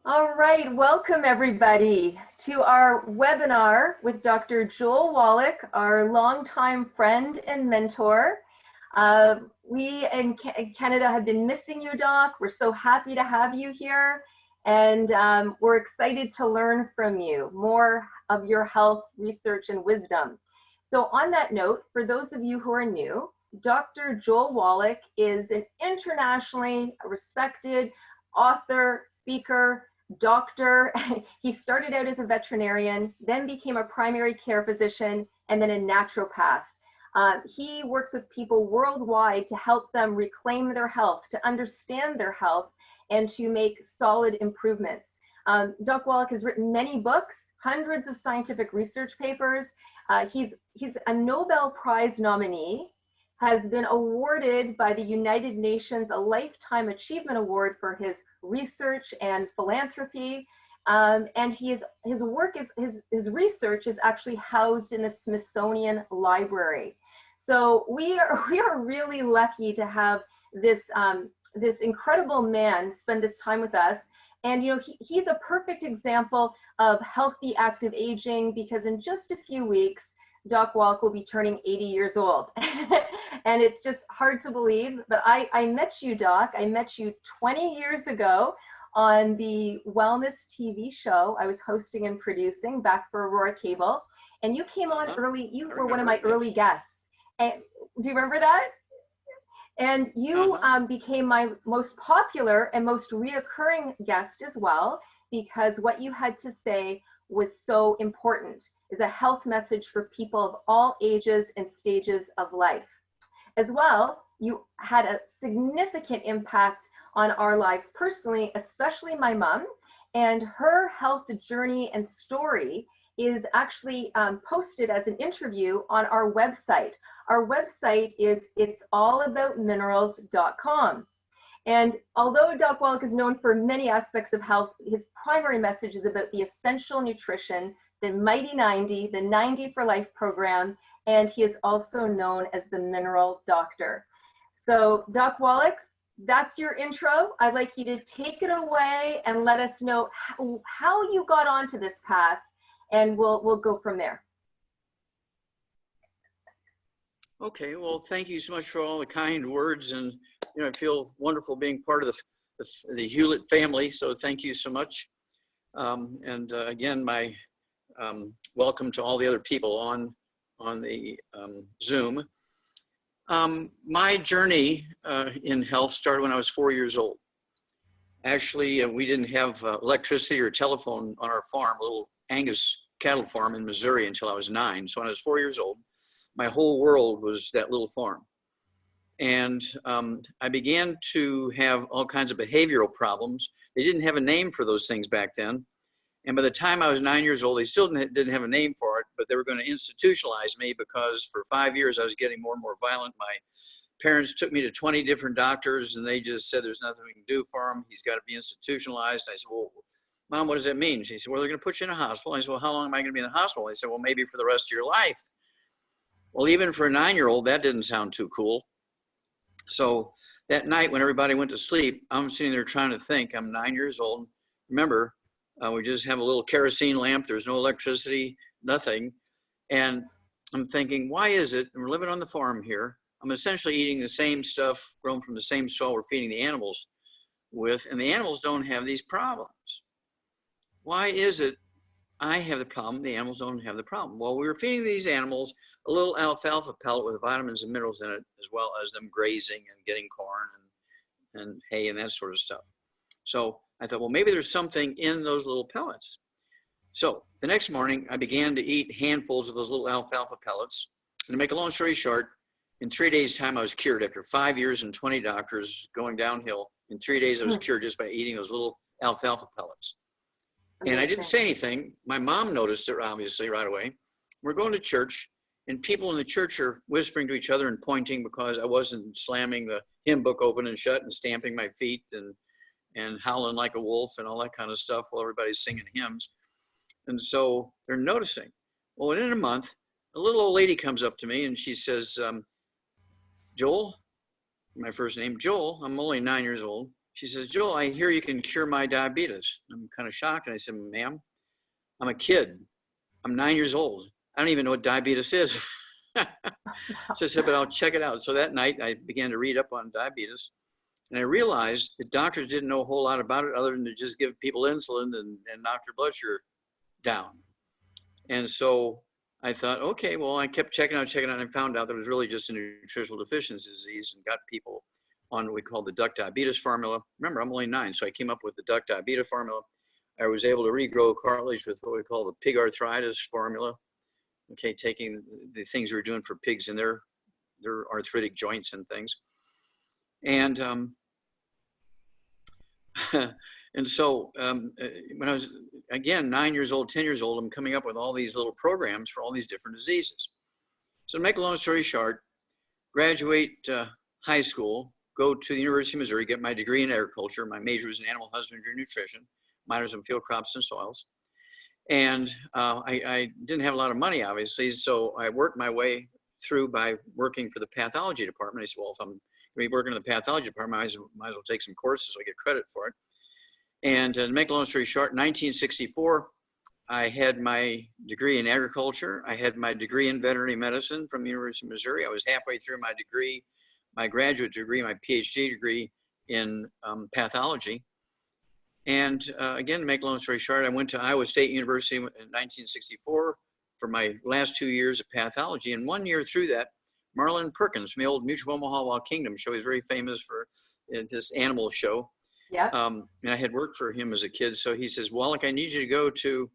All right, welcome everybody to our webinar with Dr. Joel Wallach, our longtime friend and mentor. We in Canada have been missing you, Doc. We're so happy to have you here, and we're excited to learn from you more of your health research and wisdom. So on that note, for those of you who are new, Dr. Joel Wallach is an internationally respected author, speaker, doctor. He started out as a veterinarian, then became a primary care physician, and then a naturopath. He works with people worldwide to help them reclaim their health, to understand their health, and to make solid improvements. Doc Wallach has written many books, hundreds of scientific research papers. He's a Nobel Prize nominee, has been awarded by the United Nations a Lifetime Achievement Award for his research and philanthropy. And his research is actually housed in the Smithsonian Library. So we are really lucky to have this incredible man spend this time with us. And he's a perfect example of healthy active aging, because in just a few weeks, Doc Wallach will be turning 80 years old. And it's just hard to believe, but I met you, Doc. I met you 20 years ago on the wellness TV show I was hosting and producing back for Aurora Cable. And you came on early. You were one of my early guests. And do you remember that? And you became my most popular and most reoccurring guest as well, because what you had to say was so important, is a health message for people of all ages and stages of life. As well, you had a significant impact on our lives personally, especially my mom, and her health journey and story is actually posted as an interview on our website. Our website is it'sallaboutminerals.com. And although Doc Wallach is known for many aspects of health, his primary message is about the essential nutrition, the Mighty 90, the 90 for Life program, and he is also known as the Mineral Doctor. So Doc Wallach, that's your intro. I'd like you to take it away and let us know how you got onto this path, and we'll go from there. Okay, well, thank you so much for all the kind words, and I feel wonderful being part of the Hewlett family, so thank you so much. Again, my welcome to all the other people on the Zoom. My journey in health started when I was 4 years old. Actually, we didn't have electricity or telephone on our farm, a little Angus cattle farm in Missouri, until I was 9. So when I was 4 years old, my whole world was that little farm. And I began to have all kinds of behavioral problems. They didn't have a name for those things back then. And by the time I was 9 years old, they still didn't have a name for it, but they were going to institutionalize me, because for 5 years I was getting more and more violent. My parents took me to 20 different doctors, and they just said, there's nothing we can do for him. He's got to be institutionalized. I said, well, Mom, what does that mean? She said, well, they're going to put you in a hospital. I said, well, how long am I going to be in the hospital? They said, well, maybe for the rest of your life. Well, even for a 9-year-old, that didn't sound too cool. So that night when everybody went to sleep, I'm sitting there trying to think. I'm 9 years old. Remember, we just have a little kerosene lamp. There's no electricity, nothing. And I'm thinking, why is it, and we're living on the farm here, I'm essentially eating the same stuff grown from the same soil we're feeding the animals with, and the animals don't have these problems. Why is it I have the problem, the animals don't have the problem? Well, we were feeding these animals a little alfalfa pellet with vitamins and minerals in it, as well as them grazing and getting corn and hay and that sort of stuff. So I thought, well, maybe there's something in those little pellets. So the next morning, I began to eat handfuls of those little alfalfa pellets. And to make a long story short, in 3 days' time, I was cured. After 5 years and 20 doctors going downhill, in 3 days, I was cured just by eating those little alfalfa pellets. And I didn't say anything. My mom noticed it, obviously, right away. We're going to church, and people in the church are whispering to each other and pointing, because I wasn't slamming the hymn book open and shut and stamping my feet and howling like a wolf and all that kind of stuff while everybody's singing hymns. And so they're noticing. Well, within a month, a little old lady comes up to me and she says, Joel, my first name, Joel, I'm only 9 years old. she says, Joel, I hear you can cure my diabetes. I'm kind of shocked. And I said, ma'am, I'm a kid. I'm 9 years old. I don't even know what diabetes is. So I said, but I'll check it out. So that night I began to read up on diabetes, and I realized that doctors didn't know a whole lot about it other than to just give people insulin and knock their blood sugar down. And so I thought, okay, well, I kept checking out, and I found out that it was really just a nutritional deficiency disease, and got people on what we call the duck diabetes formula. Remember, I'm only 9, so I came up with the duck diabetes formula. I was able to regrow cartilage with what we call the pig arthritis formula. Okay, taking the things we were doing for pigs in their arthritic joints and things. And and so when I was, again, 9 years old, 10 years old, I'm coming up with all these little programs for all these different diseases. So to make a long story short, graduate high school, go to the University of Missouri, get my degree in agriculture. My major was in animal husbandry and nutrition, minors in field crops and soils. And I didn't have a lot of money, obviously, so I worked my way through by working for the pathology department. I said, well, if I'm going to be working in the pathology department, I might as well take some courses so I get credit for it. And to make a long story short, in 1964, I had my degree in agriculture. I had my degree in veterinary medicine from the University of Missouri. I was halfway through my degree, my graduate degree, my PhD degree in pathology. And again, to make a long story short, I went to Iowa State University in 1964 for my last 2 years of pathology. And 1 year through that, Marlon Perkins from the old Mutual of Omaha Wild Kingdom show, he's very famous for this animal show. Yeah. And I had worked for him as a kid. So he says, Wallach, I need you to go to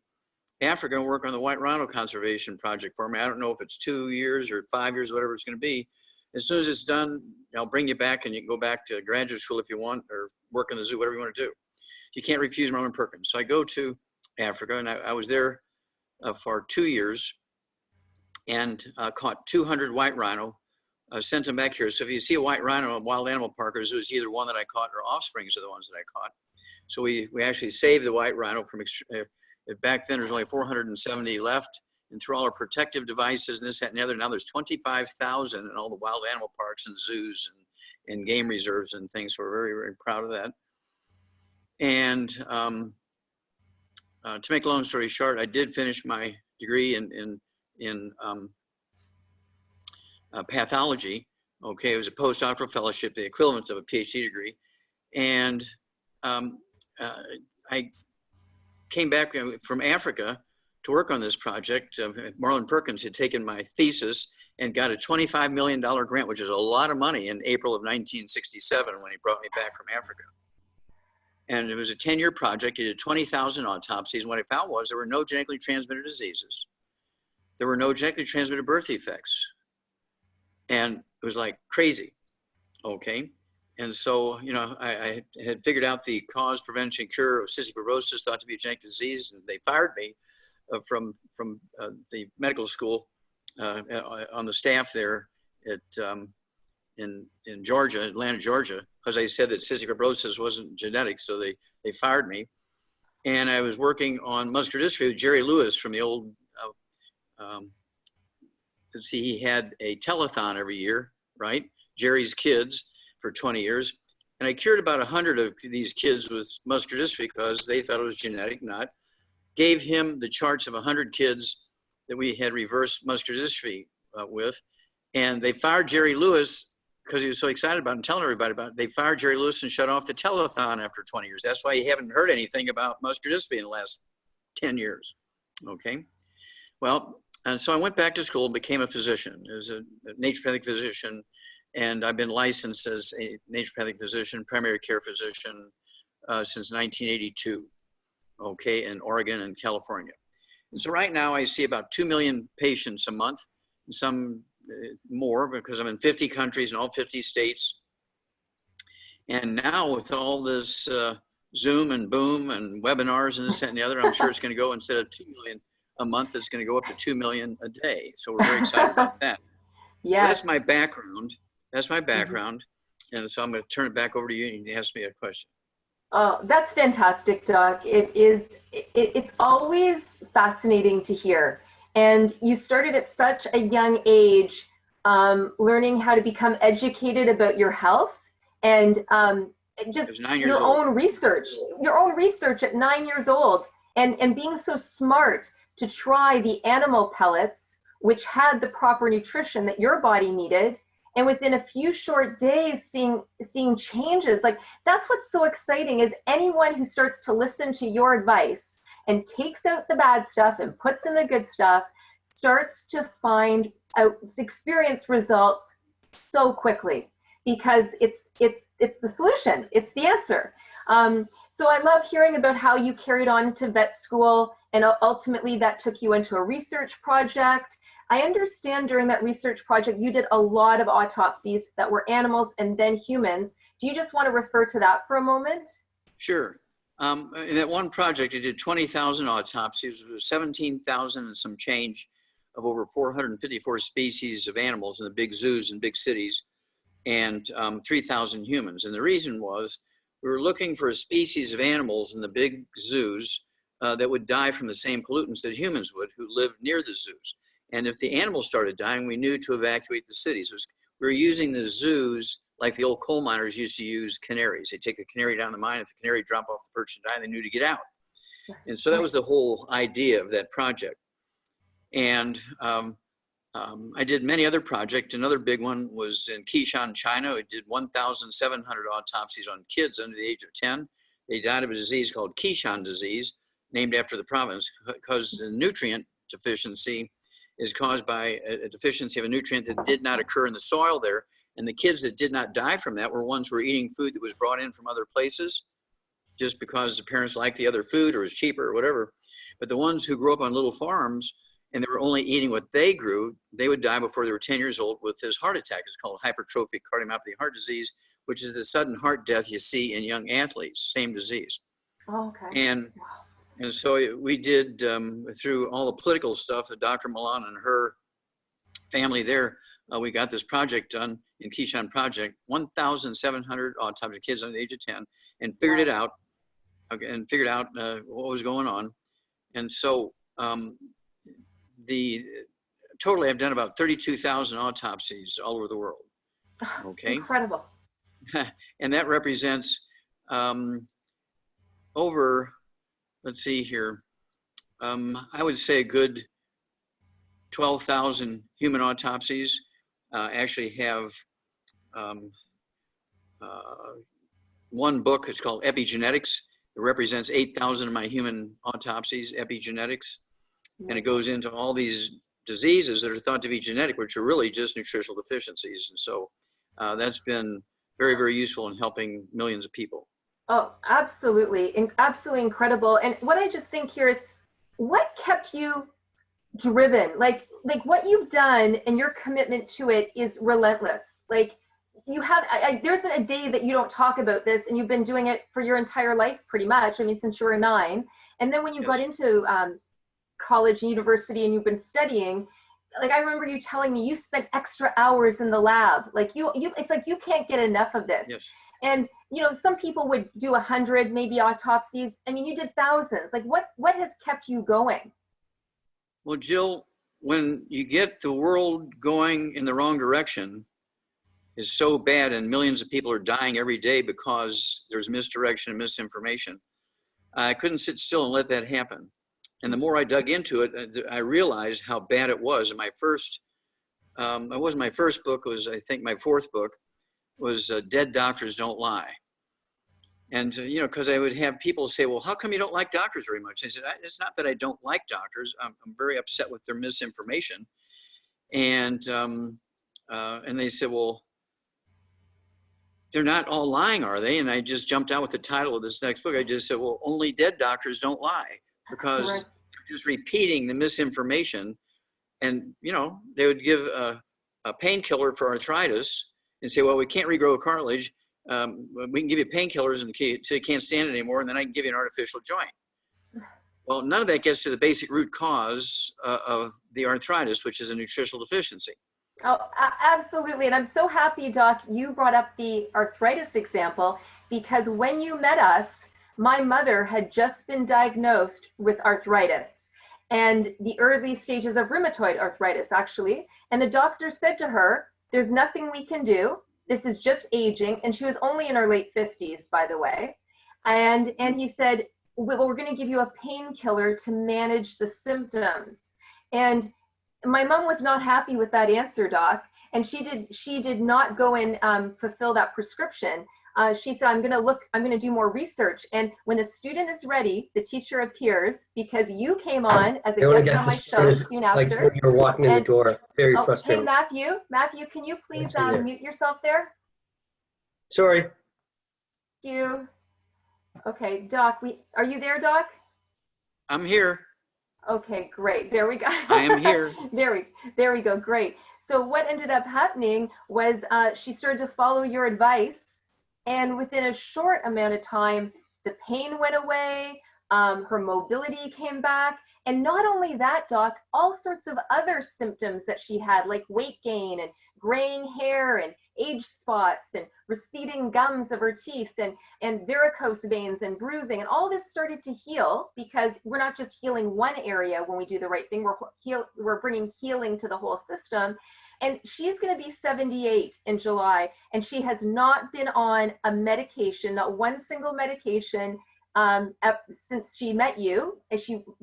Africa and work on the white rhino conservation project for me. I don't know if it's 2 years or 5 years, whatever it's going to be. As soon as it's done, I'll bring you back and you can go back to graduate school if you want, or work in the zoo, whatever you want to do. You can't refuse Marlon Perkins. So I go to Africa, and I was there for 2 years and caught 200 white rhino, sent them back here. So if you see a white rhino in wild animal park or zoo, it's either one that I caught or offsprings of the ones that I caught. So we actually saved the white rhino from, back then there's only 470 left, and through all our protective devices and this, that, and the other, now there's 25,000 in all the wild animal parks and zoos and game reserves and things. So we're very, very proud of that. And to make a long story short, I did finish my degree in pathology. Okay, it was a postdoctoral fellowship, the equivalent of a PhD degree. And I came back from Africa to work on this project. Marlon Perkins had taken my thesis and got a $25 million grant, which is a lot of money, in April of 1967 when he brought me back from Africa. And it was a 10-year project. He did 20,000 autopsies. And what I found was there were no genetically transmitted diseases. There were no genetically transmitted birth defects. And it was like crazy, okay? And so, you know, I had figured out the cause, prevention, cure of cystic fibrosis, thought to be a genetic disease, and they fired me from the medical school on the staff there at in Georgia, Atlanta, Georgia, because I said that cystic fibrosis wasn't genetic, so they fired me. And I was working on muscular dystrophy with Jerry Lewis from the old, see, he had a telethon every year, right? Jerry's Kids for 20 years. And I cured about 100 of these kids with muscular dystrophy because they thought it was genetic, not. Gave him the charts of 100 kids that we had reversed muscular dystrophy with. And they fired Jerry Lewis because he was so excited about it and telling everybody about it. They fired Jerry Lewis and shut off the telethon after 20 years. That's why you haven't heard anything about muscular dystrophy in the last 10 years, okay? Well, and so I went back to school and became a physician. I was a naturopathic physician, and I've been licensed as a naturopathic physician, primary care physician since 1982, okay, in Oregon and California. And so right now I see about 2 million patients a month, and some more because I'm in 50 countries in all 50 states. And now with all this Zoom and Boom and webinars and this, that, and the other, I'm sure it's going to go, instead of 2 million a month, it's going to go up to 2 million a day. So we're very excited about that. Yeah. That's my background. That's my background. Mm-hmm. And so I'm going to turn it back over to you and ask me a question. Oh, that's fantastic, Doc. It's always fascinating to hear. And you started at such a young age, learning how to become educated about your health. And I just was 9 years old. your own research at 9 years old, and being so smart to try the animal pellets, which had the proper nutrition that your body needed, and within a few short days seeing changes. Like, that's what's so exciting, is anyone who starts to listen to your advice and takes out the bad stuff and puts in the good stuff starts to find out, experience results so quickly, because it's the solution, it's the answer. So I love hearing about how you carried on to vet school, and ultimately that took you into a research project. I understand during that research project you did a lot of autopsies that were animals and then humans. Do you just want to refer to that for a moment? Sure. In that one project, I did 20,000 autopsies. It was 17,000 and some change of over 454 species of animals in the big zoos and big cities, and 3,000 humans. And the reason was we were looking for a species of animals in the big zoos that would die from the same pollutants that humans would, who lived near the zoos. And if the animals started dying, we knew to evacuate the cities. We were using the zoos like the old coal miners used to use canaries. They take the canary down the mine. If the canary dropped off the perch and died, they knew to get out. And so that was the whole idea of that project. And I did many other projects. Another big one was in Qishan, China. I did 1,700 autopsies on kids under the age of 10. They died of a disease called Qishan disease, named after the province, because the nutrient deficiency is caused by a deficiency of a nutrient that did not occur in the soil there. And the kids that did not die from that were ones who were eating food that was brought in from other places, just because the parents liked the other food or was cheaper or whatever. But the ones who grew up on little farms and they were only eating what they grew, they would die before they were 10 years old with this heart attack. It's called hypertrophic cardiomyopathy heart disease, which is the sudden heart death you see in young athletes, same disease. Oh, okay. And so we did, through all the political stuff, Dr. Milan and her family there, we got this project done in Qishan project, 1,700 autopsy kids under the age of 10, and figured it out, what was going on. And so totally I've done about 32,000 autopsies all over the world. Okay. Incredible. And that represents over, let's see here, I would say a good 12,000 human autopsies. Actually have one book, it's called Epigenetics. It represents 8,000 of my human autopsies, epigenetics. And it goes into all these diseases that are thought to be genetic, which are really just nutritional deficiencies. And so that's been very, very useful in helping millions of people. Oh, absolutely. Absolutely incredible. And what I just think here is, what kept you driven? Like what you've done and your commitment to it is relentless. Like, you have, there's a day that you don't talk about this, and you've been doing it for your entire life, pretty much. I mean, since you were 9. And then when you got into college and university and you've been studying, like, I remember you telling me you spent extra hours in the lab. Like it's like you can't get enough of this. Yes. And, you know, some people would do 100 maybe autopsies. I mean, you did thousands. Like, what has kept you going? Well, Jill, when you get the world going in the wrong direction, is so bad and millions of people are dying every day because there's misdirection and misinformation. I couldn't sit still and let that happen. And the more I dug into it, I realized how bad it was. And my first, it wasn't my first book, it was, I think, my 4th book, was Dead Doctors Don't Lie. And, you know, because I would have people say, well, how come you don't like doctors very much? I said, it's not that I don't like doctors. I'm very upset with their misinformation. And they said, well, they're not all lying, are they? And I just jumped out with the title of this next book. I just said, well, only dead doctors don't lie, because they're just repeating the misinformation. And, you know, they would give a painkiller for arthritis and say, well, we can't regrow cartilage. We can give you painkillers until you can't stand it anymore, and then I can give you an artificial joint. Well, none of that gets to the basic root cause of the arthritis, which is a nutritional deficiency. Oh, absolutely. And I'm so happy, Doc, you brought up the arthritis example, because when you met us, my mother had just been diagnosed with arthritis and the early stages of rheumatoid arthritis, actually. And the doctor said to her, there's nothing we can do. this is just aging. And she was only in her late 50s, by the way. And he said, well, we're going to give you a painkiller to manage the symptoms. And my mom was not happy with that answer, Doc. And she did not go and fulfill that prescription. She said, I'm going to do more research. And when the student is ready, the teacher appears, because you came on as a guest on my show soon after. Like you were walking in the door. Very frustrating. Hey, Matthew, can you please mute yourself there? Sorry. Thank you. Okay, Doc, are you there, Doc? I'm here. Okay, great. There we go. I am here. There we go. Great. So what ended up happening was she started to follow your advice, and within a short amount of time, the pain went away, her mobility came back, and not only that, Doc, all sorts of other symptoms that she had, like weight gain and graying hair and age spots and receding gums of her teeth and varicose veins and bruising, and all this started to heal, because we're not just healing one area when we do the right thing, we're bringing healing to the whole system. And she's going to be 78 in July, and she has not been on a medication, not one single medication, since she met you,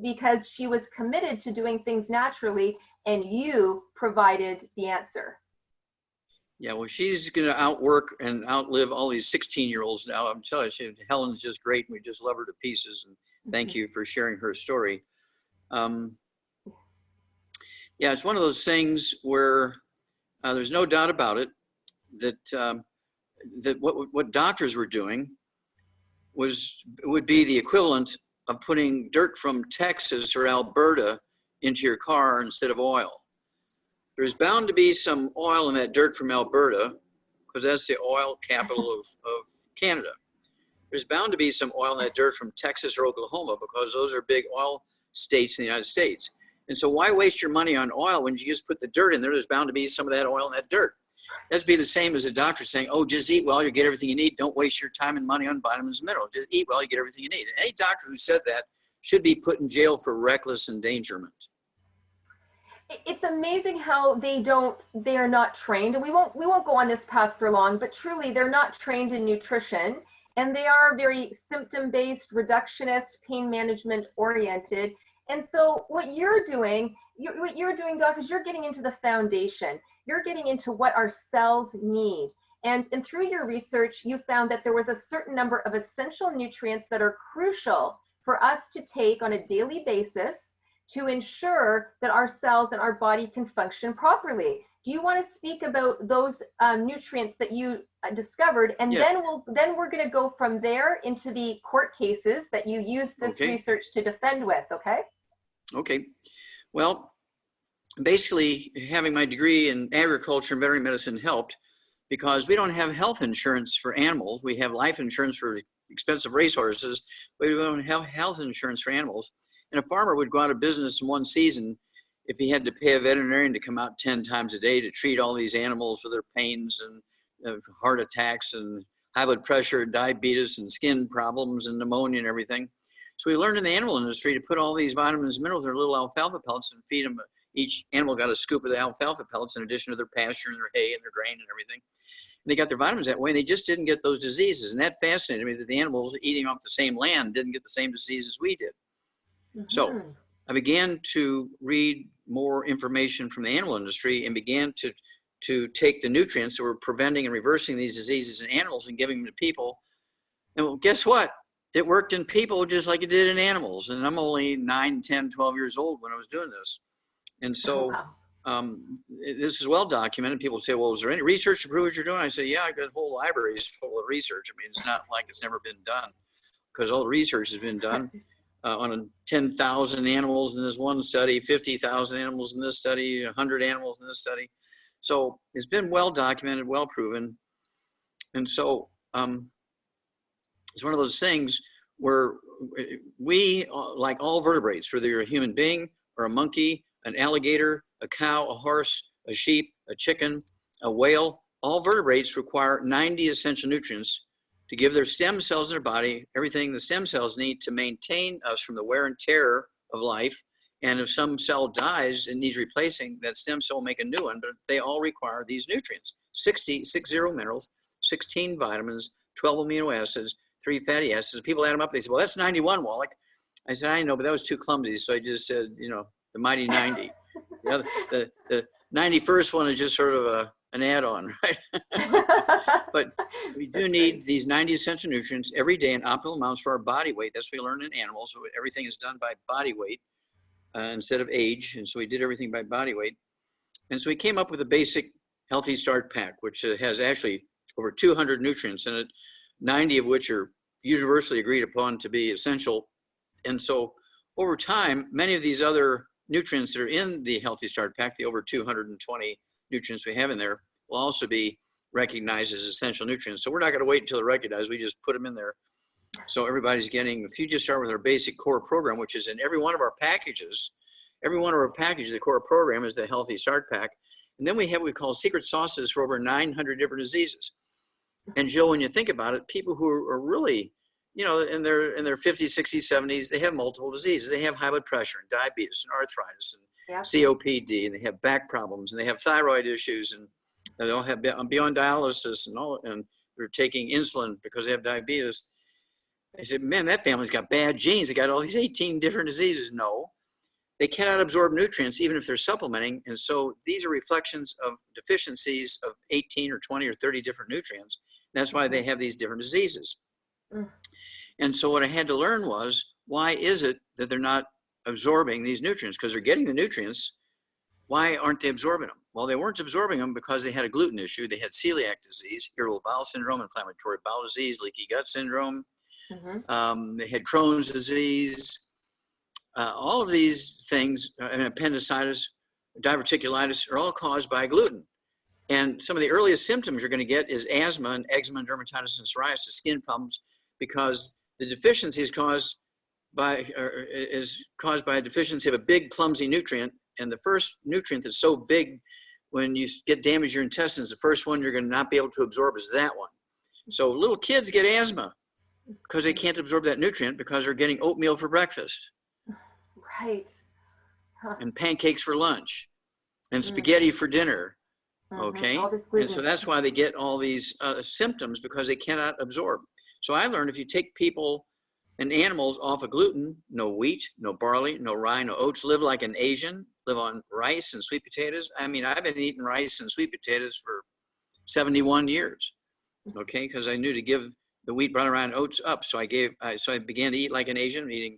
because she was committed to doing things naturally, and you provided the answer. Yeah, well, she's going to outwork and outlive all these 16-year-olds now. I'm telling you, Helen's just great, and we just love her to pieces. And thank you for sharing her story. Yeah, it's one of those things where there's no doubt about it that that what doctors were doing would be the equivalent of putting dirt from Texas or Alberta into your car instead of oil. There's bound to be some oil in that dirt from Alberta, because that's the oil capital of Canada. There's bound to be some oil in that dirt from Texas or Oklahoma, because those are big oil states in the United States. And so why waste your money on oil when you just put the dirt in there? There's bound to be some of that oil in that dirt. That'd be the same as a doctor saying, oh, just eat well, you get everything you need. Don't waste your time and money on vitamins and minerals. Just eat well, you get everything you need. And any doctor who said that should be put in jail for reckless endangerment. It's amazing how they are not trained, and we won't go on this path for long, but truly they're not trained in nutrition, and they are very symptom-based, reductionist, pain management oriented. And so what you're doing, Doc, is you're getting into the foundation. You're getting into what our cells need. And through your research, you found that there was a certain number of essential nutrients that are crucial for us to take on a daily basis to ensure that our cells and our body can function properly. Do you want to speak about those nutrients that you discovered? And then we're going to go from there into the court cases that you use this research to defend with, okay? Okay. Well, basically, having my degree in agriculture and veterinary medicine helped, because we don't have health insurance for animals. We have life insurance for expensive racehorses, but we don't have health insurance for animals. And a farmer would go out of business in one season if he had to pay a veterinarian to come out 10 times a day to treat all these animals for their pains and heart attacks and high blood pressure, diabetes, and skin problems and pneumonia and everything. So we learned in the animal industry to put all these vitamins and minerals in their little alfalfa pellets and feed them. Each animal got a scoop of the alfalfa pellets in addition to their pasture and their hay and their grain and everything. And they got their vitamins that way, and they just didn't get those diseases. And that fascinated me, that the animals eating off the same land didn't get the same diseases we did. Mm-hmm. So I began to read more information from the animal industry and began to take the nutrients that were preventing and reversing these diseases in animals and giving them to people. And well, guess what? It worked in people just like it did in animals. And I'm only 9, 10, 12 years old when I was doing this. And so this is well documented. People say, well, is there any research to prove what you're doing? I say, yeah, I got whole libraries full of research. I mean, it's not like it's never been done, because all the research has been done on 10,000 animals in this one study, 50,000 animals in this study, 100 animals in this study. So it's been well documented, well proven. And so it's one of those things where we, like all vertebrates, whether you're a human being or a monkey, an alligator, a cow, a horse, a sheep, a chicken, a whale, all vertebrates require 90 essential nutrients to give their stem cells in their body everything the stem cells need to maintain us from the wear and tear of life And if some cell dies and needs replacing, that stem cell will make a new one, but they all require these nutrients: 60 minerals, 16 vitamins, 12 amino acids, 3 fatty acids. People add them up, they say, well, that's 91, Wallach. I said, I know, but that was too clumsy. So I just said, you know, the mighty 90. The 91st one is just sort of an add-on, right? But we do need these 90 essential nutrients every day in optimal amounts for our body weight. That's what we learn in animals. So everything is done by body weight instead of age. And so we did everything by body weight. And so we came up with a basic Healthy Start Pack, which has actually over 200 nutrients in it, 90 of which are universally agreed upon to be essential. And so over time, many of these other nutrients that are in the Healthy Start Pack, the over 220 nutrients we have in there, will also be recognized as essential nutrients. So we're not going to wait until they're recognized. We just put them in there. So everybody's getting, if you just start with our basic core program, which is in every one of our packages, the core program is the Healthy Start Pack. And then we have what we call secret sauces for over 900 different diseases. And Jill, when you think about it, people who are really, you know, in their 50s, 60s, 70s, they have multiple diseases. They have high blood pressure and diabetes and arthritis and COPD, and they have back problems, and they have thyroid issues, and they all have beyond dialysis and they're taking insulin because they have diabetes. I said, man, that family's got bad genes. They got all these 18 different diseases. No, they cannot absorb nutrients even if they're supplementing. And so these are reflections of deficiencies of 18 or 20 or 30 different nutrients. That's why they have these different diseases. And so what I had to learn was, why is it that they're not absorbing these nutrients? Because they're getting the nutrients. Why aren't they absorbing them? Well, they weren't absorbing them because they had a gluten issue. They had celiac disease, irritable bowel syndrome, inflammatory bowel disease, leaky gut syndrome. They had Crohn's disease. All of these things, and appendicitis, diverticulitis, are all caused by gluten. And some of the earliest symptoms you're going to get is asthma and eczema, dermatitis, and psoriasis, skin problems, because the deficiency is caused by a deficiency of a big, clumsy nutrient. And the first nutrient that's so big, when you get damage to your intestines, the first one you're going to not be able to absorb is that one. So little kids get asthma because they can't absorb that nutrient because they're getting oatmeal for breakfast. Right. And pancakes for lunch and spaghetti for dinner. Okay. And so that's why they get all these symptoms, because they cannot absorb. So I learned if you take people and animals off of gluten, no wheat, no barley, no rye, no oats, live like an Asian, live on rice and sweet potatoes. I mean, I've been eating rice and sweet potatoes for 71 years. Okay. Because I knew to give the wheat, barley, rye, and oats up. So I began to eat like an Asian, eating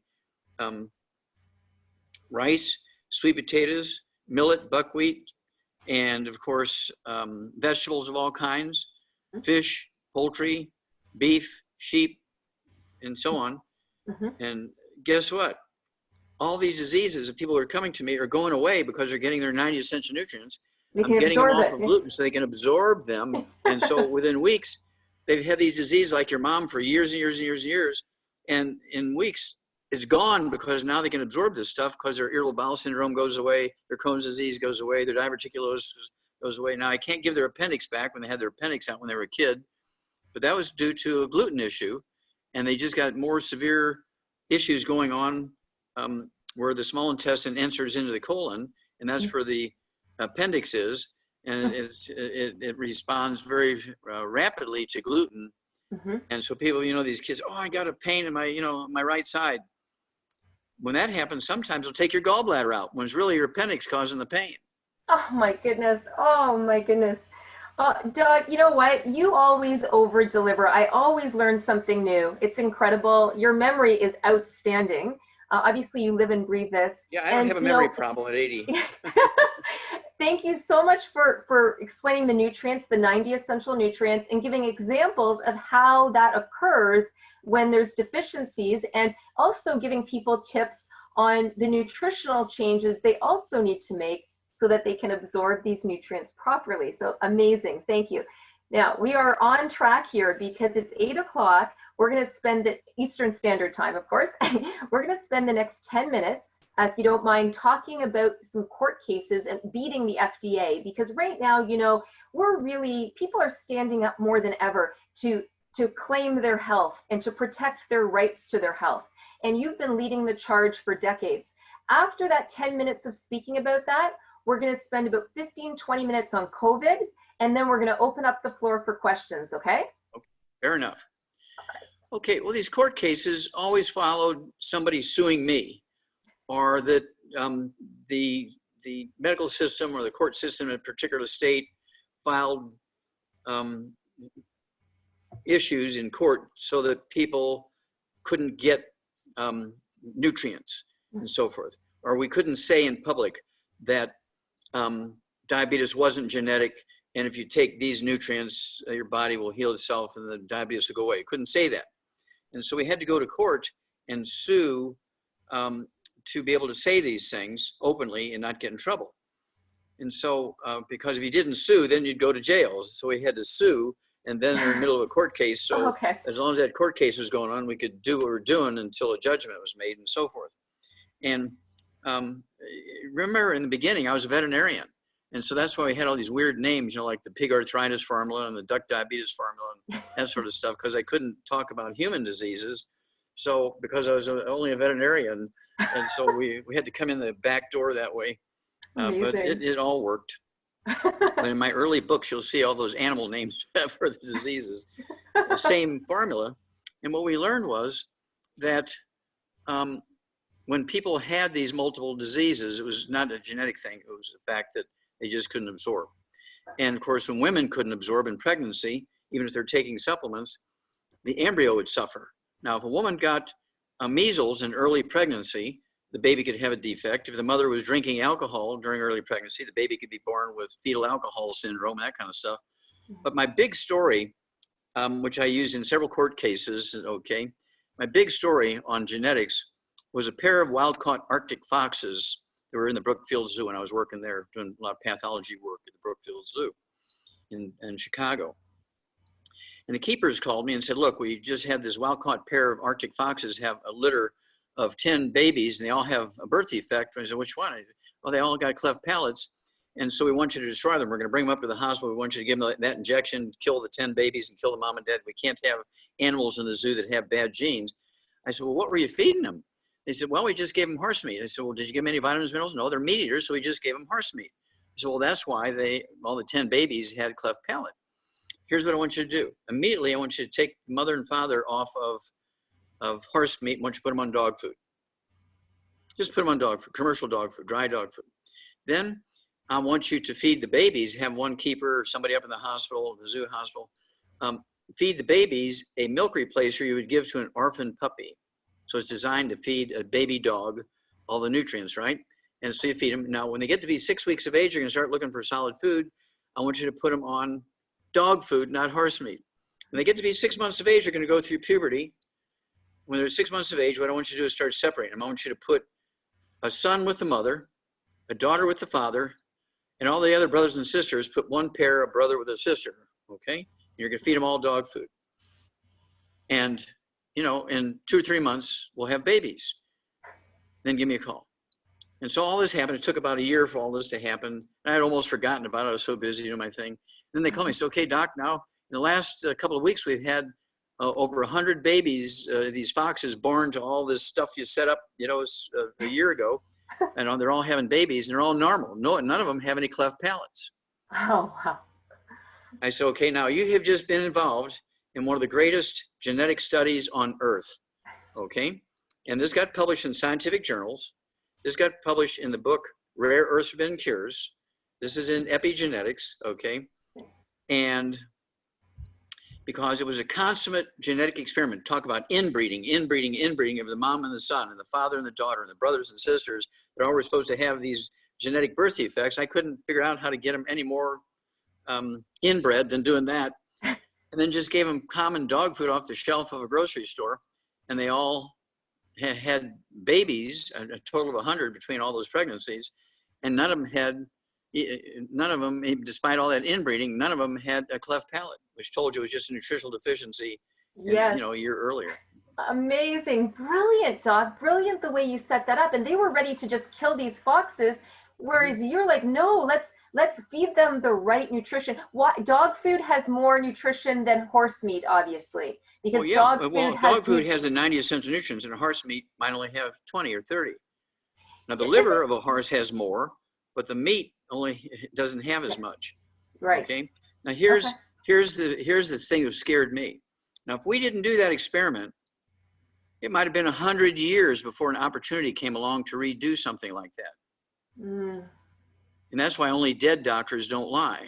rice, sweet potatoes, millet, buckwheat, and of course, vegetables of all kinds, fish, poultry, beef, sheep, and so on. And guess what? All these diseases that people are coming to me are going away because they're getting their 90 essential nutrients. I'm getting them off of gluten so they can absorb them. And so within weeks, they've had these diseases like your mom for years and years and years and years. And in weeks, it's gone because now they can absorb this stuff because their irritable bowel syndrome goes away, their Crohn's disease goes away, their diverticulosis goes away. Now, I can't give their appendix back when they had their appendix out when they were a kid, but that was due to a gluten issue. And they just got more severe issues going on where the small intestine enters into the colon, and that's where the appendix is. And it responds very rapidly to gluten. And so people, you know, these kids, oh, I got a pain in my, you know, my right side. When that happens, sometimes they'll take your gallbladder out when it's really your appendix causing the pain. Oh my goodness. Oh my goodness. Doug, you know what? You always over deliver. I always learn something new. It's incredible. Your memory is outstanding. Obviously, you live and breathe this. Yeah, I don't have a memory problem at 80. Thank you so much for explaining the nutrients, the 90 essential nutrients, and giving examples of how that occurs when there's deficiencies, and also giving people tips on the nutritional changes they also need to make so that they can absorb these nutrients properly. So amazing. Thank you. Now, we are on track here because it's 8 o'clock. We're going to spend the Eastern Standard Time, of course. We're going to spend the next 10 minutes, if you don't mind, talking about some court cases and beating the FDA, because right now, you know, people are standing up more than ever to claim their health and to protect their rights to their health. And you've been leading the charge for decades. After that 10 minutes of speaking about that, we're going to spend about 15-20 minutes on COVID, and then we're going to open up the floor for questions, okay? Fair enough. Okay, well, these court cases always followed somebody suing me, or that the medical system or the court system in a particular state filed issues in court so that people couldn't get nutrients and so forth. Or we couldn't say in public that diabetes wasn't genetic, and if you take these nutrients, your body will heal itself and the diabetes will go away. Couldn't say that. And so we had to go to court and sue to be able to say these things openly and not get in trouble. And so, because if you didn't sue, then you'd go to jail. So we had to sue, and then in the middle of a court case. So Okay. as long as that court case was going on, we could do what we were doing until a judgment was made and so forth. And remember in the beginning, I was a veterinarian. And so that's why we had all these weird names, you know, like the pig arthritis formula and the duck diabetes formula and that sort of stuff, because I couldn't talk about human diseases. So because I was only a veterinarian, and so we had to come in the back door that way. But it all worked. But in my early books, you'll see all those animal names for the diseases. The same formula. And what we learned was that when people had these multiple diseases, it was not a genetic thing. It was the fact that they just couldn't absorb. And of course, when women couldn't absorb in pregnancy, even if they're taking supplements, the embryo would suffer. Now, if a woman got measles in early pregnancy, the baby could have a defect. If the mother was drinking alcohol during early pregnancy, the baby could be born with fetal alcohol syndrome, that kind of stuff. But my big story, which I used in several court cases, okay, my big story on genetics was a pair of wild-caught Arctic foxes that were in the Brookfield Zoo when I was working there, doing a lot of pathology work at the Brookfield Zoo in Chicago. And the keepers called me and said, look, we just had this wild-caught pair of Arctic foxes have a litter of 10 babies, and they all have a birth defect. I said, which one? Well, they all got cleft palates, and so we want you to destroy them. We're going to bring them up to the hospital. We want you to give them that injection, kill the 10 babies, and kill the mom and dad. We can't have animals in the zoo that have bad genes. I said, well, what were you feeding them? They said, well, we just gave them horse meat. I said, well, did you give them any vitamins, minerals? No, they're meat eaters, so we just gave them horse meat. I said, well, that's why all the 10 babies had cleft palate. Here's what I want you to do. Immediately, I want you to take the mother and father off of horse meat. I want you to put them on dog food. Just put them on dog food, commercial dog food, dry dog food. Then I want you to feed the babies, have one keeper or somebody up in the hospital, the zoo hospital, feed the babies a milk replacer you would give to an orphan puppy. So it's designed to feed a baby dog all the nutrients, right? And so you feed them. Now, when they get to be 6 weeks of age, you're gonna start looking for solid food. I want you to put them on dog food, not horse meat. When they get to be 6 months of age, you're gonna go through puberty. When they're 6 months of age, what I want you to do is start separating them. I want you to put a son with the mother, a daughter with the father, and all the other brothers and sisters, put one pair, a brother with a sister, okay? You're gonna feed them all dog food. And, you know, in 2 or 3 months, we'll have babies. Then give me a call. And so all this happened. It took about a year for all this to happen. I had almost forgotten about it. I was so busy doing my thing. And then they called me and said, okay, doc, now in the last couple of weeks, we've had over 100 babies, these foxes born to all this stuff you set up, you know, a year ago. And they're all having babies and they're all normal. No, none of them have any cleft palates. Oh, wow. I said, okay, now you have just been involved in one of the greatest genetic studies on earth, okay? And this got published in scientific journals. This got published in the book, Rare Earths Forbidden Cures. This is in epigenetics, okay? And because it was a consummate genetic experiment, talk about inbreeding of the mom and the son, and the father and the daughter, and the brothers and sisters that all were supposed to have these genetic birth defects. I couldn't figure out how to get them any more inbred than doing that. And then just gave them common dog food off the shelf of a grocery store, and they all had babies, a total of 100 between all those pregnancies, and none of them, despite all that inbreeding, none of them had a cleft palate, which told you it was just a nutritional deficiency, Yes. you know, a year earlier. Amazing. Brilliant, Doc. Brilliant the way you set that up. And they were ready to just kill these foxes, whereas you're like, no, let's feed them the right nutrition. Dog food has more nutrition than horse meat, obviously, because dog food has the 90 essential nutrients, and horse meat might only have 20 or 30. Now, the liver of a horse has more, but the meat only doesn't have as much. Right. Okay. Now, here's the thing that scared me. Now, if we didn't do that experiment, it might have been 100 years before an opportunity came along to redo something like that. Mm. And that's why only dead doctors don't lie.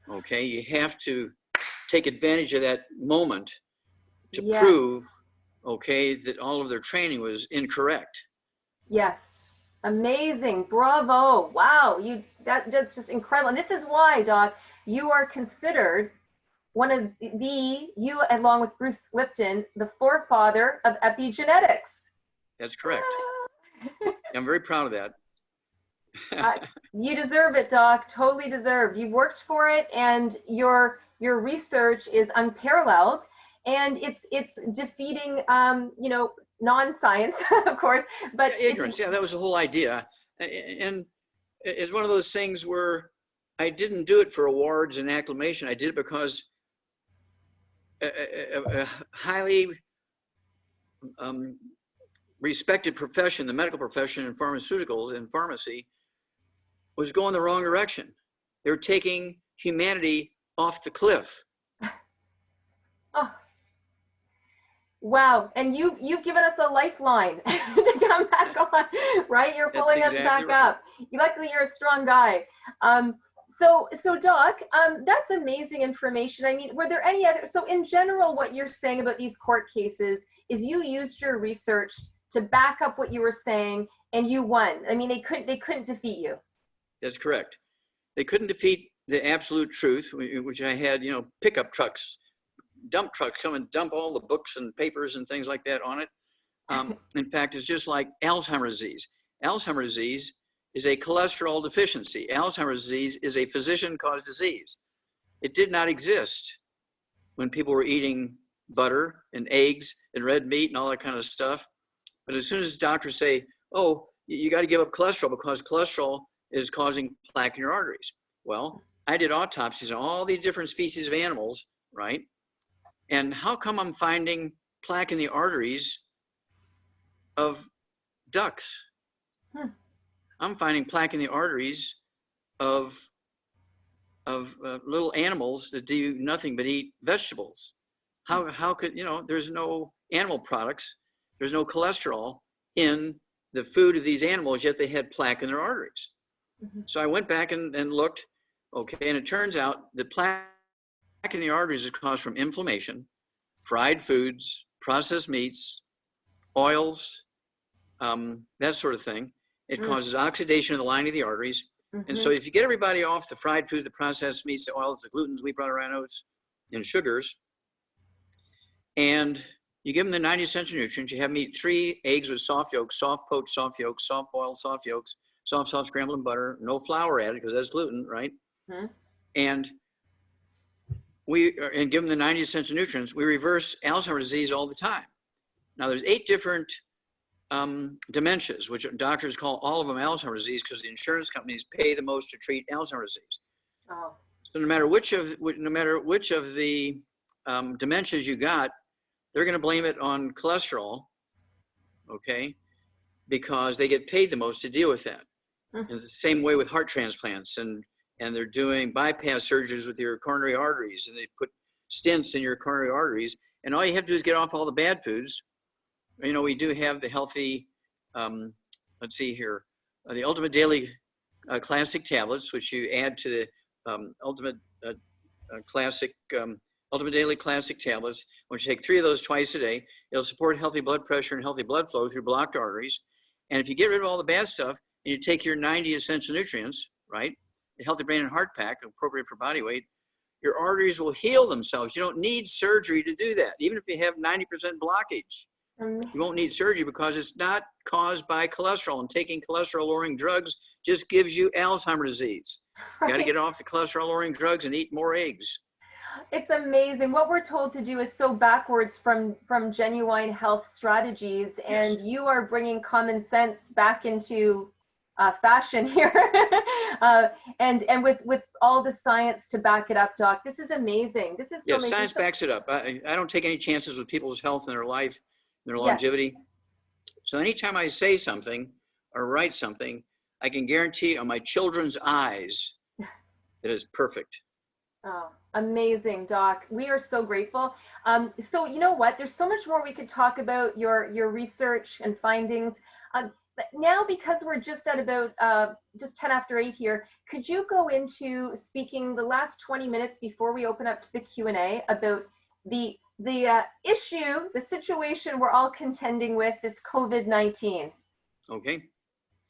Okay. You have to take advantage of that moment to prove, okay, that all of their training was incorrect. Yes. Amazing. Bravo. Wow. That's just incredible. And this is why, Doc, you are considered one of you along with Bruce Lipton, the forefather of epigenetics. That's correct. I'm very proud of that. You deserve it, Doc. Totally deserved. You've worked for it, and your research is unparalleled, and it's defeating non-science, of course, but ignorance. Yeah, that was the whole idea. And it's one of those things where I didn't do it for awards and acclamation. I did it because a highly respected profession, the medical profession in pharmaceuticals and pharmacy, was going the wrong direction. They were taking humanity off the cliff. Oh. Wow. And you've given us a lifeline to come back on, right? You're pulling us back up. Luckily, you're a strong guy. So Doc, that's amazing information. I mean, were there any other, so in general, what you're saying about these court cases is you used your research to back up what you were saying, and you won. I mean, they couldn't defeat you. That's correct. They couldn't defeat the absolute truth, which I had, pickup trucks, dump trucks come and dump all the books and papers and things like that on it. In fact, it's just like Alzheimer's disease. Alzheimer's disease is a cholesterol deficiency. Alzheimer's disease is a physician-caused disease. It did not exist when people were eating butter and eggs and red meat and all that kind of stuff. But as soon as doctors say, oh, you got to give up cholesterol because cholesterol is causing plaque in your arteries. Well, I did autopsies on all these different species of animals, right? And how come I'm finding plaque in the arteries of ducks? I'm finding plaque in the arteries of little animals that do nothing but eat vegetables. How could, there's no animal products, there's no cholesterol in the food of these animals, yet they had plaque in their arteries. So I went back and looked, okay, and it turns out that plaque in the arteries is caused from inflammation, fried foods, processed meats, oils, that sort of thing. It causes oxidation of the lining of the arteries. And so if you get everybody off the fried foods, the processed meats, the oils, the glutens, wheat, butter, oats, and sugars, and you give them the 90 essential nutrients, you have them eat 3 eggs with soft yolks, soft poached soft yolks, soft boiled soft yolks, soft scrambled butter, no flour added because that's gluten, right? And give them the 90 essential nutrients, we reverse Alzheimer's disease all the time. Now there's 8 different dementias, which doctors call all of them Alzheimer's disease because the insurance companies pay the most to treat Alzheimer's disease. So no matter which of the dementias you got, they're going to blame it on cholesterol, okay, because they get paid the most to deal with that. And it's the same way with heart transplants, and they're doing bypass surgeries with your coronary arteries, and they put stents in your coronary arteries, and all you have to do is get off all the bad foods. We do have the healthy, let's see here, the Ultimate Daily Classic tablets, which you add to the Ultimate Daily Classic tablets. Once you take 3 of those twice a day, it'll support healthy blood pressure and healthy blood flow through blocked arteries. And if you get rid of all the bad stuff and you take your 90 essential nutrients, right, the Healthy Brain and Heart Pack, appropriate for body weight, your arteries will heal themselves. You don't need surgery to do that. Even if you have 90% blockage, you won't need surgery because it's not caused by cholesterol. And taking cholesterol-lowering drugs just gives you Alzheimer's disease. You got to get off the cholesterol-lowering drugs and eat more eggs. It's amazing. What we're told to do is so backwards from genuine health strategies, and you are bringing common sense back into fashion here, and with all the science to back it up, Doc. This is amazing. This is so amazing. Science backs it up. I don't take any chances with people's health and their life, and their longevity. So anytime I say something or write something, I can guarantee on my children's eyes that it's perfect. Oh, amazing, Doc. We are so grateful. So you know what? There's so much more we could talk about your research and findings. But now, because we're just at about just 10 after 8 here, could you go into speaking the last 20 minutes before we open up to the Q&A about the issue, the situation we're all contending with, this COVID-19? Okay.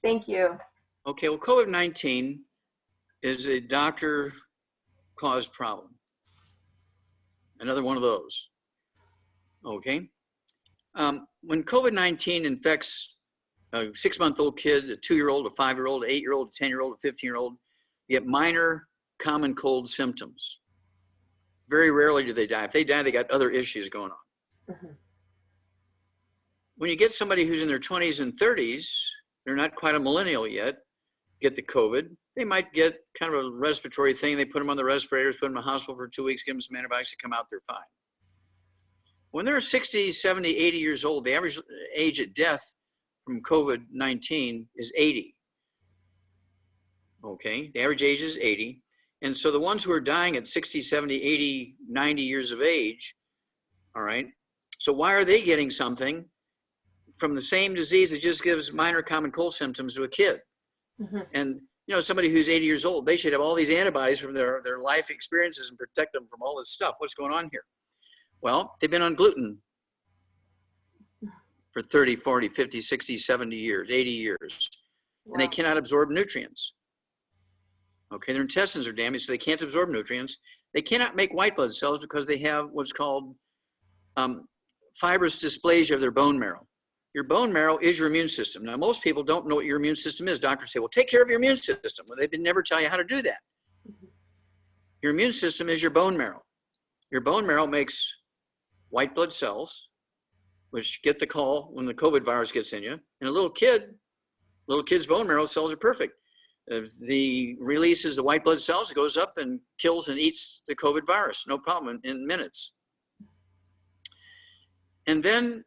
Thank you. Okay, well, COVID-19 is a doctor-caused problem. Another one of those. Okay. When COVID-19 infects a 6-month-old kid, a 2-year-old, a 5-year-old, an 8-year-old, a 10-year-old, a 15-year-old, you get minor common cold symptoms. Very rarely do they die. If they die, they got other issues going on. Mm-hmm. When you get somebody who's in their 20s and 30s, they're not quite a millennial yet, get the COVID, they might get kind of a respiratory thing. They put them on the respirators, put them in the hospital for 2 weeks, give them some antibiotics, they come out, they're fine. When they're 60, 70, 80 years old, the average age at death from COVID-19 is 80. Okay, the average age is 80. And so the ones who are dying at 60, 70, 80, 90 years of age, all right, so why are they getting something from the same disease that just gives minor common cold symptoms to a kid? Mm-hmm. And, you know, somebody who's 80 years old, they should have all these antibodies from their life experiences and protect them from all this stuff. What's going on here? Well, they've been on gluten for 30, 40, 50, 60, 70 years, 80 years, and they cannot absorb nutrients. Okay, their intestines are damaged, so they can't absorb nutrients. They cannot make white blood cells because they have what's called fibrous dysplasia of their bone marrow. Your bone marrow is your immune system. Now, most people don't know what your immune system is. Doctors say, well, take care of your immune system. Well, they never tell you how to do that. Your immune system is your bone marrow. Your bone marrow makes white blood cells, which get the call when the COVID virus gets in you. And a little kid's bone marrow cells are perfect. If the releases the white blood cells, it goes up and kills and eats the COVID virus, no problem, in minutes. And then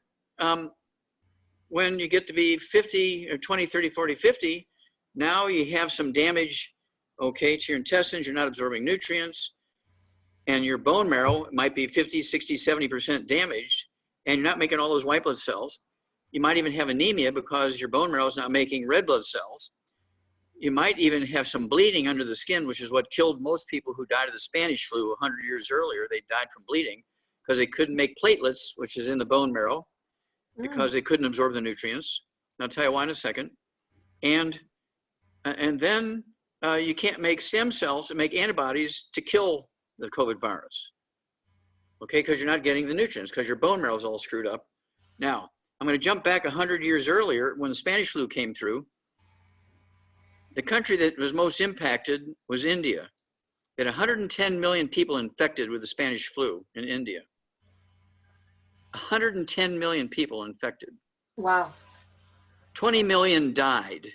when you get to be 50 or 20, 30, 40, 50, now you have some damage, okay, to your intestines. You're not absorbing nutrients, and your bone marrow might be 50, 60, 70% damaged, and you're not making all those white blood cells. You might even have anemia because your bone marrow is not making red blood cells. You might even have some bleeding under the skin, which is what killed most people who died of the Spanish flu 100 years earlier. They died from bleeding because they couldn't make platelets, which is in the bone marrow, because they couldn't absorb the nutrients. And I'll tell you why in a second. And then you can't make stem cells and make antibodies to kill the COVID virus, okay, because you're not getting the nutrients, because your bone marrow is all screwed up. Now, I'm going to jump back 100 years earlier when the Spanish flu came through. The country that was most impacted was India. They had 110 million people infected with the Spanish flu in India. 110 million people infected. Wow. 20 million died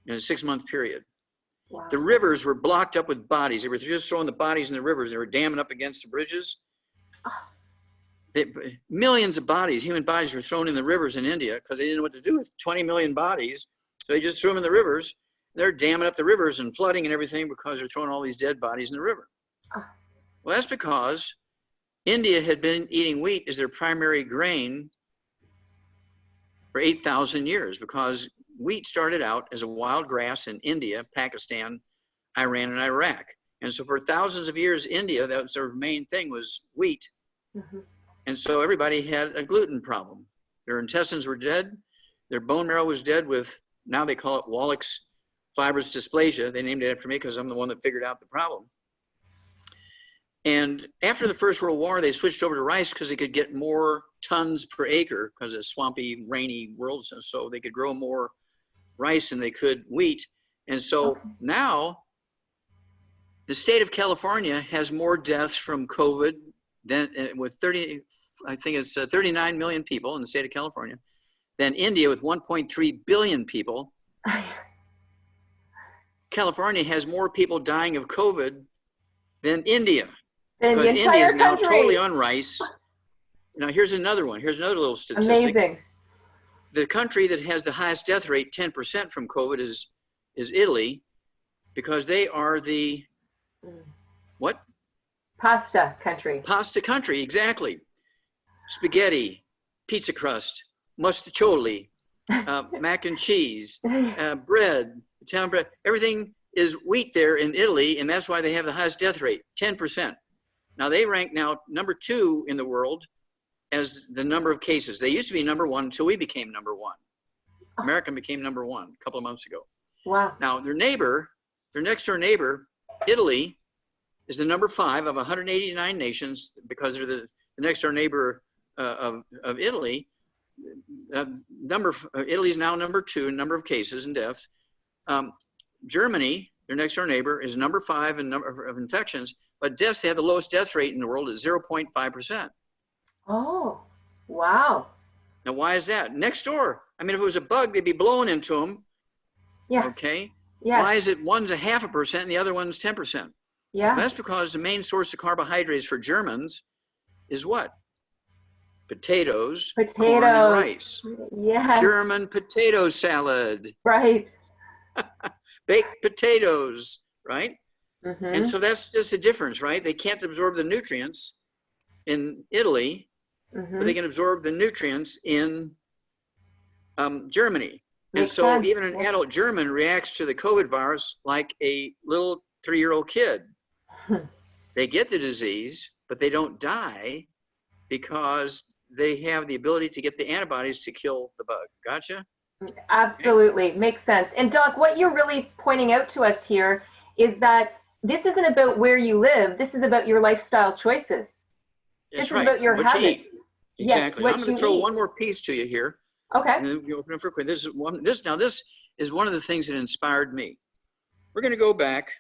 in a 6-month period. Wow. The rivers were blocked up with bodies. They were just throwing the bodies in the rivers. They were damming up against the bridges. Millions of bodies, human bodies, were thrown in the rivers in India because they didn't know what to do with 20 million bodies. So they just threw them in the rivers. They're damming up the rivers and flooding and everything because they're throwing all these dead bodies in the river. Well, that's because India had been eating wheat as their primary grain for 8,000 years, because wheat started out as a wild grass in India, Pakistan, Iran, and Iraq. And so for thousands of years, India, that was their main thing, was wheat. Mm-hmm. And so everybody had a gluten problem. Their intestines were dead. Their bone marrow was dead with, now they call it Wallach's fibrous dysplasia. They named it after me because I'm the one that figured out the problem. And after the First World War, they switched over to rice because they could get more tons per acre because of swampy, rainy worlds. And so they could grow more rice than they could wheat. And so now the state of California has more deaths from COVID than with 39 million people in the state of California, than India with 1.3 billion people. California has more people dying of COVID than India. Because India is now totally on rice. Now, here's another one. Here's another little statistic. Amazing. the country that has the highest death rate, 10% from COVID, is Italy, because they are the, what? Pasta country. Pasta country, exactly. Spaghetti, pizza crust, mustaccioli, mac and cheese, bread, Italian bread, everything is wheat there in Italy, and that's why they have the highest death rate, 10%. Now they rank now number 2 in the world as the number of cases. They used to be number 1 until we became number 1. America became number 1 a couple of months ago. Wow. Now their next door neighbor, Italy, is the number 5 of 189 nations, because they're the next door neighbor of Italy. Italy's now number 2 in number of cases and deaths. Germany, their next door neighbor, is number 5 in number of infections, but deaths, they have the lowest death rate in the world at 0.5%. Oh, wow. Now, why is that? Next door, I mean, if it was a bug, they'd be blowing into them. Yeah. Okay. Yeah. Why is it one's 0.5% and the other one's 10%? Yeah. Well, that's because the main source of carbohydrates for Germans is what? Potatoes, corn, and rice. Yeah. German potato salad. Right. Baked potatoes, right? Mm-hmm. And so that's just the difference, right? They can't absorb the nutrients in Italy, Mm-hmm. but they can absorb the nutrients in Germany. Makes and so sense. even an adult German reacts to the COVID virus like a little 3-year-old kid. They get the disease, but they don't die because they have the ability to get the antibodies to kill the bug. Gotcha? Absolutely. Makes sense. And Doc, what you're really pointing out to us here is that this isn't about where you live. This is about your lifestyle choices. That's This right. is about your What habits. you eat. Exactly. Yes, I'm going to throw one more piece to you here. Okay. And then we open it for quick. This is one of the things that inspired me. We're going to go back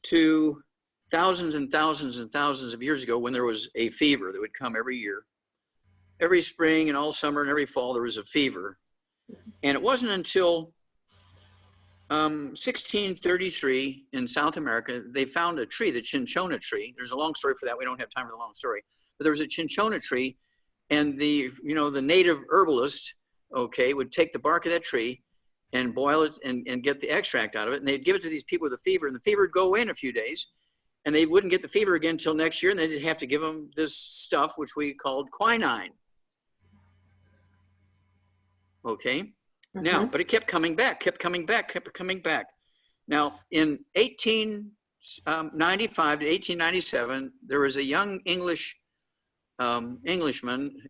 to thousands and thousands and thousands of years ago when there was a fever that would come every year. Every spring and all summer and every fall, there was a fever. And it wasn't until 1633 in South America, they found a tree, the cinchona tree. There's a long story for that. We don't have time for the long story. But there was a cinchona tree, and the native herbalist, okay, would take the bark of that tree and boil it and get the extract out of it. And they'd give it to these people with a fever, and the fever would go in a few days, and they wouldn't get the fever again until next year, and they'd have to give them this stuff, which we called quinine. Okay. Mm-hmm. Now, but it kept coming back. Now, in 1895 to 1897, there was a young Englishman,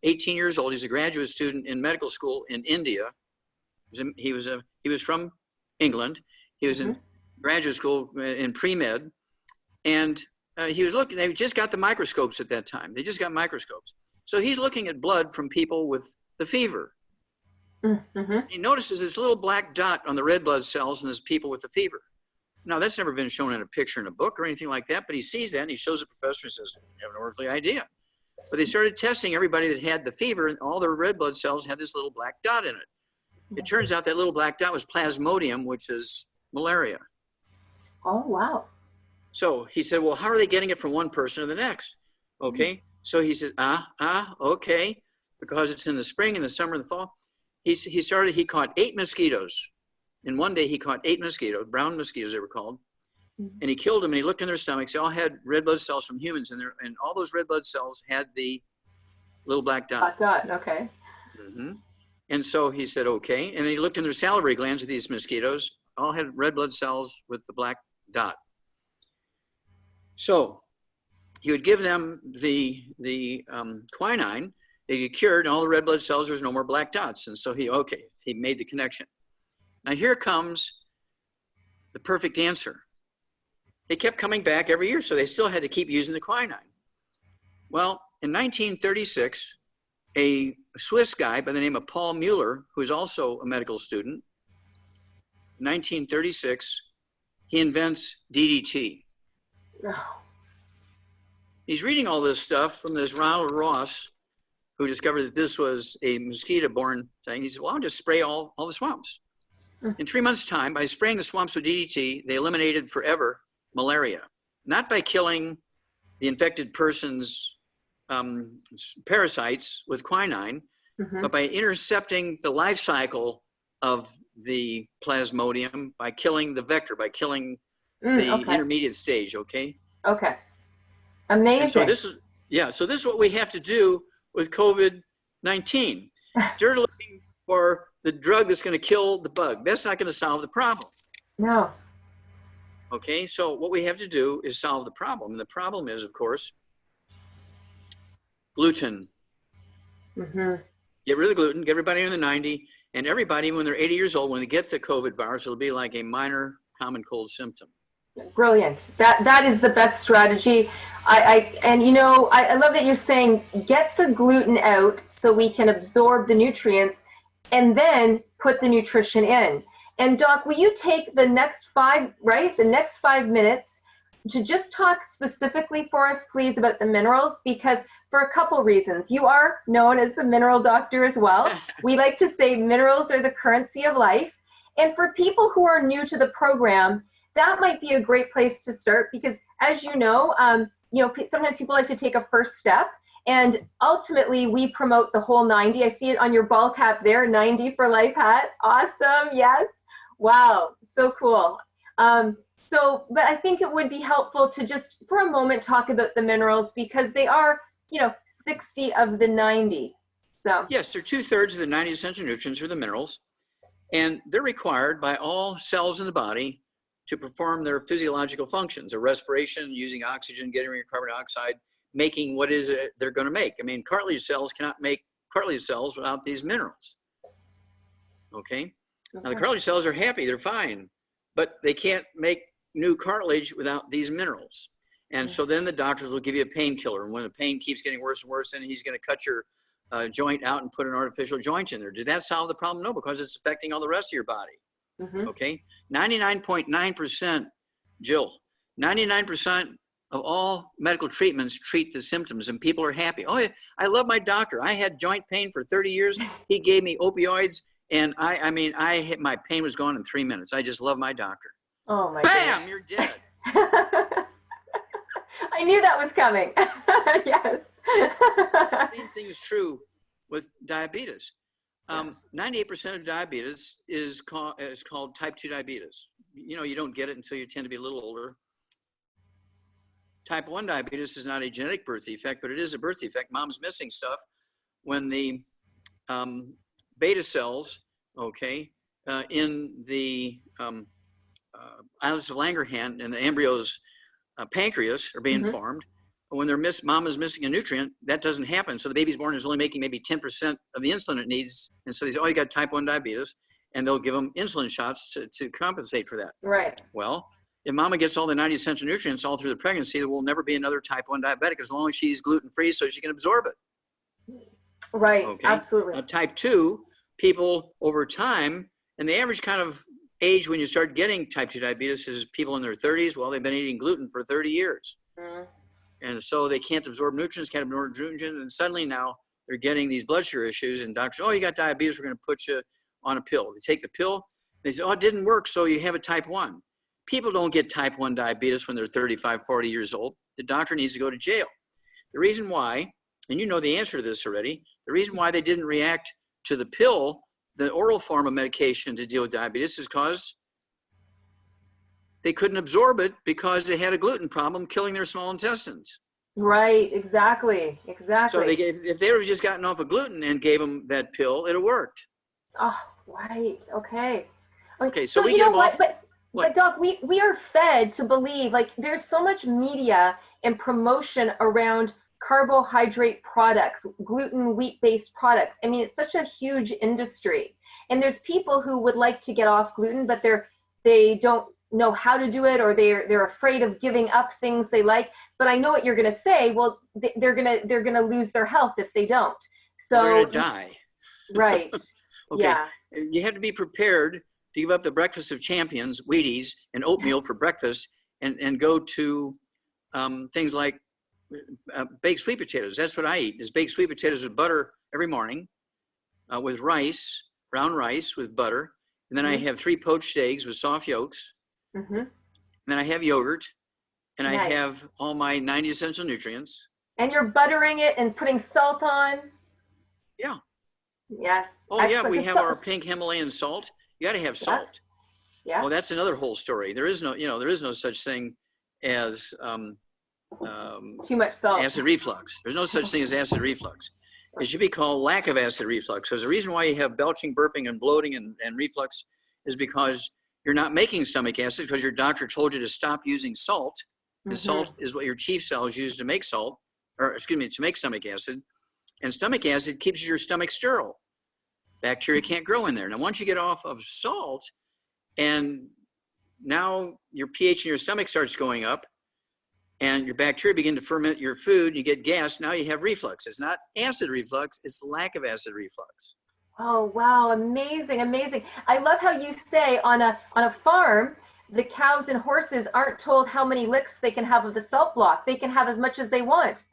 18 years old. He's a graduate student in medical school in India. He was from England. He was in graduate school in pre-med, and he was looking. They just got the microscopes at that time. They just got microscopes. So he's looking at blood from people with the fever. Mm-hmm. He notices this little black dot on the red blood cells in those people with the fever. Now, that's never been shown in a picture in a book or anything like that, but he sees that and he shows the professor and says, "I have an earthly idea." But they started testing everybody that had the fever, and all their red blood cells had this little black dot in it. It turns out that little black dot was plasmodium, which is malaria. Oh, wow. So he said, well, how are they getting it from one person to the next? Okay. So he said, okay, because it's in the spring, in the summer, and the fall. He caught 8 mosquitoes. In one day, he caught 8 mosquitoes, brown mosquitoes they were called. And he killed them, and he looked in their stomachs. They all had red blood cells from humans in there, and all those red blood cells had the little black dot. Black dot, okay. Mm-hmm. And so he said, okay. And then he looked in their salivary glands of these mosquitoes, all had red blood cells with the black dot. So he would give them the quinine. They get cured, and all the red blood cells, there's no more black dots. And so he made the connection. Now here comes the perfect answer. They kept coming back every year, so they still had to keep using the quinine. Well, in 1936, a Swiss guy by the name of Paul Mueller, who is also a medical student, 1936, he invents DDT. Oh. He's reading all this stuff from this Ronald Ross, who discovered that this was a mosquito-borne thing. He said, well, I'll just spray all the swamps. In 3 months' time, by spraying the swamps with DDT, they eliminated forever malaria, not by killing the infected person's parasites with quinine. but by intercepting the life cycle of the plasmodium, by killing the vector, by killing the intermediate stage, okay? Okay. Amazing. And so this is, so this is what we have to do with COVID-19. They're looking for the drug that's going to kill the bug. That's not going to solve the problem. No. Okay, so what we have to do is solve the problem. And the problem is, of course, gluten. Get rid of the gluten, get everybody in the 90, and everybody, when they're 80 years old, when they get the COVID virus, it'll be like a minor common cold symptom. Brilliant. That is the best strategy. And you know, I love that you're saying get the gluten out so we can absorb the nutrients and then put the nutrition in. And Doc, will you take the next 5 minutes to just talk specifically for us, please, about the minerals? Because for a couple reasons. You are known as the mineral doctor as well. We like to say minerals are the currency of life. And for people who are new to the program, that might be a great place to start because, as you know, sometimes people like to take a first step, and ultimately we promote the whole 90. I see it on your ball cap there, 90 for life hat. Awesome, yes. Wow, so cool. But I think it would be helpful to just for a moment talk about the minerals because they are, 60 of the 90. So yes, they're 2/3 of the 90 essential nutrients are the minerals, and they're required by all cells in the body to perform their physiological functions, a respiration, using oxygen, getting rid of carbon dioxide, making what is it they're going to make. I mean, cartilage cells cannot make cartilage cells without these minerals. Okay? Now the cartilage cells are happy, they're fine, but they can't make new cartilage without these minerals. And so then the doctors will give you a painkiller, and when the pain keeps getting worse and worse, then he's going to cut your joint out and put an artificial joint in there. Did that solve the problem? No, because it's affecting all the rest of your body. Okay, 99.9%, Jill, 99% of all medical treatments treat the symptoms, and people are happy. Oh, I love my doctor. I had joint pain for 30 years. He gave me opioids, and my pain was gone in 3 minutes. I just love my doctor. Oh my Bam, you're dead. I knew that was coming. Yes. The same thing is true with diabetes. 98% of diabetes is called type 2 diabetes. You don't get it until you tend to be a little older. Type 1 diabetes is not a genetic birth defect, but it is a birth defect. Mom's missing stuff when the beta cells, in the islets of Langerhans and the embryo's pancreas are being formed. When mom is missing a nutrient, that doesn't happen. So the baby's born is only making maybe 10% of the insulin it needs. And so they say, oh, you got type 1 diabetes. And they'll give them insulin shots to compensate for that. Right. Well, if mama gets all the 90 essential nutrients all through the pregnancy, there will never be another type 1 diabetic as long as she's gluten-free so she can absorb it. Right, Okay? absolutely. Now, type 2, people over time, and the average kind of age when you start getting type 2 diabetes is people in their 30s. Well, they've been eating gluten for 30 years. And so they can't absorb nutrients, can't absorb nutrients, and suddenly now they're getting these blood sugar issues, and doctors, oh, you got diabetes, we're going to put you on a pill. They take the pill, they say, oh, it didn't work, so you have a type 1. People don't get type 1 diabetes when they're 35, 40 years old. The doctor needs to go to jail. The reason why, and you know the answer to this already, the reason why they didn't react to the pill, the oral form of medication to deal with diabetes, is because they couldn't absorb it because they had a gluten problem killing their small intestines. Right, exactly. So if they would have just gotten off of gluten and gave them that pill, it would have worked. Oh, right. Okay. Okay, so we you get know them what? off. But Doc, we are fed to believe, like, there's so much media and promotion around carbohydrate products, gluten, wheat-based products. I mean, it's such a huge industry. And there's people who would like to get off gluten, but they don't know how to do it, or they're afraid of giving up things they like. But I know what you're going to say. Well, they're going to lose their health if they don't. So they're going to die. Right. Okay. Yeah. You have to be prepared to give up the breakfast of champions, Wheaties, and oatmeal for breakfast, and go to things like baked sweet potatoes. That's what I eat, is baked sweet potatoes with butter every morning, with rice, brown rice with butter. And then I have 3 poached eggs with soft yolks. And then I have yogurt, and I have all my 90 essential nutrients. And you're buttering it and putting salt on? Yeah. Yes. Oh yeah, Excellent. we Good have stuff. our pink Himalayan salt. You got to have Yeah. salt. Yeah. Oh, that's another whole story. There is no, there is no such thing as Too much salt. acid reflux. There's no such thing as acid reflux. It should be called lack of acid reflux, because the reason why you have belching, burping, and bloating and reflux is because you're not making stomach acid, because your doctor told you to stop using salt. And salt is what your chief cells use to make salt, or excuse me, to make stomach acid. And stomach acid keeps your stomach sterile. Bacteria can't grow in there. Now, once you get off of salt, and now your pH in your stomach starts going up, and your bacteria begin to ferment your food, you get gas, now you have reflux. It's not acid reflux, it's lack of acid reflux. Oh, wow. Amazing. Amazing. I love how you say on a farm, the cows and horses aren't told how many licks they can have of the salt block. They can have as much as they want.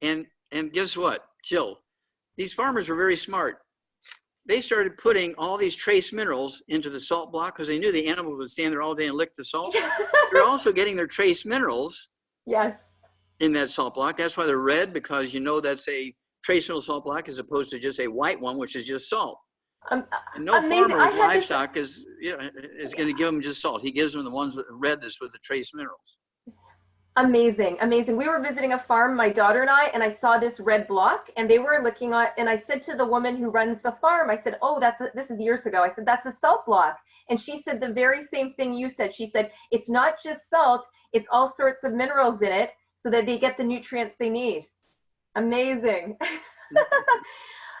And guess what, Jill? These farmers were very smart. They started putting all these trace minerals into the salt block because they knew the animals would stand there all day and lick the salt. They're also getting their trace minerals Yes. in that salt block. That's why they're red, because that's a trace mineral salt block as opposed to just a white one, which is just salt. And no Amazing. farmer with livestock is going to give them just salt. He gives them the ones with red that's with the trace minerals. Amazing, amazing. We were visiting a farm, my daughter and I saw this red block, and they were looking at, and I said to the woman who runs the farm, I said, oh, this is years ago. I said, that's a salt block. And she said the very same thing you said. She said, it's not just salt, it's all sorts of minerals in it so that they get the nutrients they need. Amazing.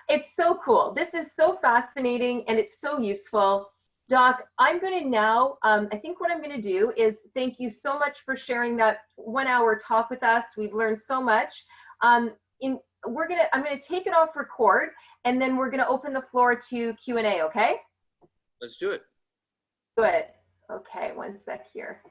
It's so cool. This is so fascinating and it's so useful. Doc, I'm going to now, I think what I'm going to do is thank you so much for sharing that 1 hour talk with us. We've learned so much. I'm going to take it off record, and then we're going to open the floor to Q&A, okay? Let's do it. Good. Okay, one sec here.